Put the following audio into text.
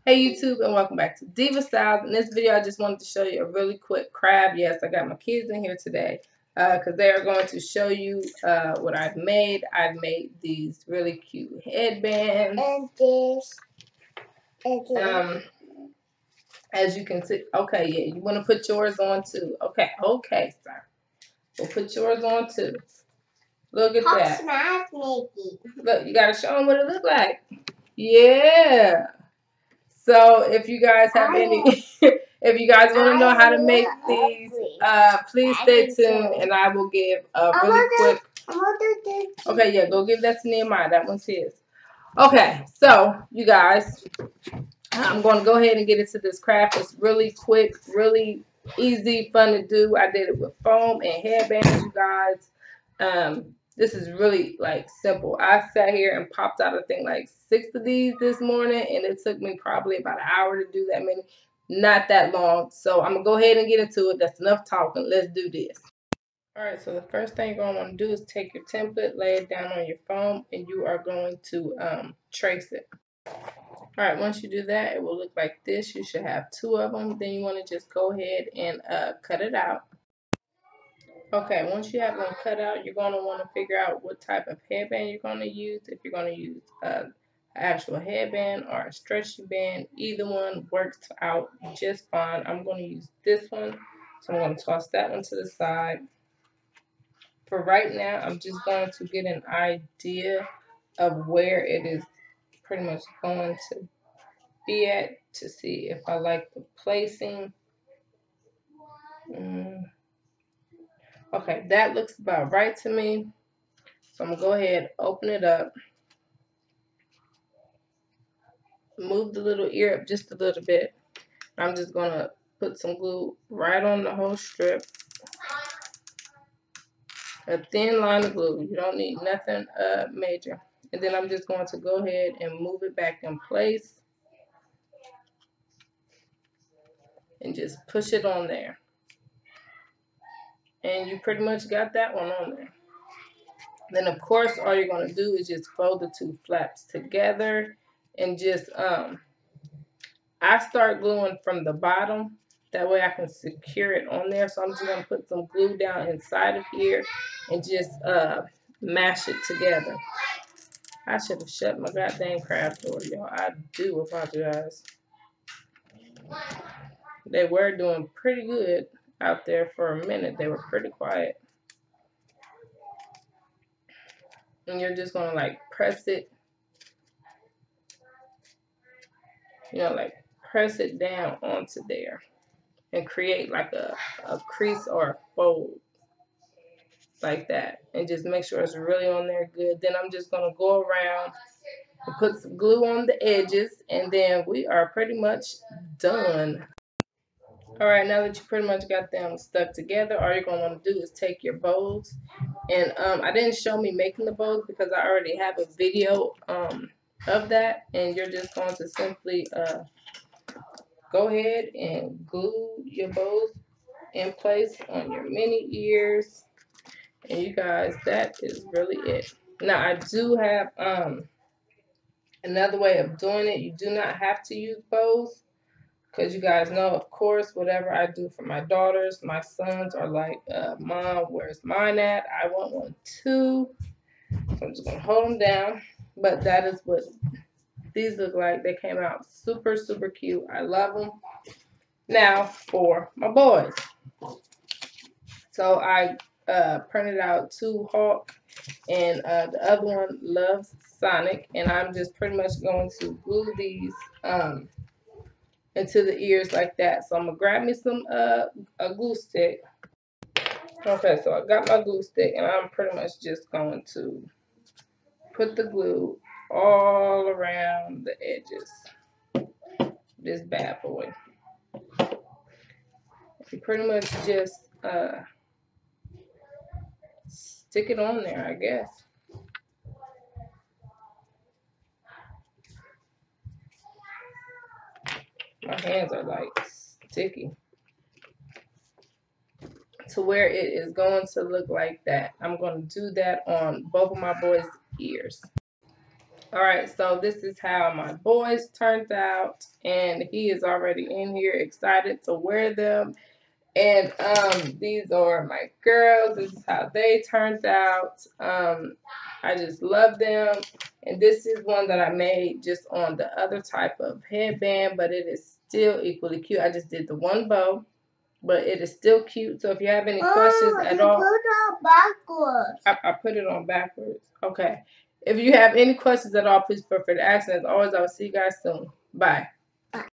Hey YouTube, and welcome back to Diva Styles. In this video I just wanted to show you a really quick crab. Yes, I got my kids in here today because they are going to show you what I've made. I've made these really cute headbands. And this. And this. As you can see, okay, yeah, you want to put yours on too. Okay, sir. We'll put yours on too. Look at that. Look, you got to show them what it looks like. Yeah. So if you guys have any, if you guys want to know how to make these, please stay tuned and I will give a really quick. Okay, yeah, go give that to Nehemiah. That one's his. Okay, so you guys, I'm going to go ahead and get into this craft. It's really quick, really easy, fun to do. I did it with foam and headbands, you guys. This is really like simple. I sat here and popped out, I think, like 6 of these this morning, and it took me probably about an hour to do that many. Not that long. So I'm gonna go ahead and get into it. That's enough talking. Let's do this. All right, so the first thing you're gonna want to do is take your template, lay it down on your foam, and you are going to trace it. All right, once you do that, it will look like this. You should have 2 of them. Then you want to just go ahead and cut it out. Okay, once you have them cut out, you're going to want to figure out what type of headband you're going to use. If you're going to use an actual headband or a stretchy band, either one works out just fine. I'm going to use this one, so I'm going to toss that one to the side. For right now, I'm just going to get an idea of where it is pretty much going to be at to see if I like the placing. Okay, that looks about right to me. So I'm going to go ahead, open it up, move the little ear up just a little bit. I'm just going to put some glue right on the whole strip. A thin line of glue. You don't need nothing major. And then I'm just going to go ahead and move it back in place. And just push it on there. And you pretty much got that one on there. Then of course all you're going to do is just fold the 2 flaps together and just I start gluing from the bottom, that way I can secure it on there. So I'm just going to put some glue down inside of here and just mash it together. I should have shut my goddamn craft door, y'all. I do apologize. They were doing pretty good out there for a minute. They were pretty quiet. And you're just going to like press it, you know, like press it down onto there and create like a crease or a fold like that, and just make sure it's really on there good. Then I'm just going to go around and put some glue on the edges, and then we are pretty much done. Alright, now that you pretty much got them stuck together, all you're going to want to do is take your bows, and I didn't show me making the bows because I already have a video of that, and you're just going to simply go ahead and glue your bows in place on your mini ears. And you guys, that is really it. Now I do have another way of doing it. You do not have to use bows, because you guys know, of course, whatever I do for my daughters, my sons are like, Mom, where's mine at? I want one too. So I'm just going to hold them down. But that is what these look like. They came out super, super cute. I love them. Now for my boys. So I printed out 2 Hawk, and the other one loves Sonic, and I'm just pretty much going to glue these into the ears like that. So I'm gonna grab me some a glue stick. Okay, so I got my glue stick, and I'm pretty much just going to put the glue all around the edges. This bad boy. You pretty much just stick it on there, I guess. My hands are like sticky. To where it is going to look like that. I'm going to do that on both of my boys' ears. Alright, so this is how my boys turned out, and he is already in here excited to wear them. And these are my girls. This is how they turned out. I just love them. And this is one that I made just on the other type of headband, but it is still equally cute. I just did the one bow, but it is still cute. So if you have any questions at all, put it on backwards. I put it on backwards. Okay. If you have any questions at all, please feel free to ask. And as always, I will see you guys soon. Bye.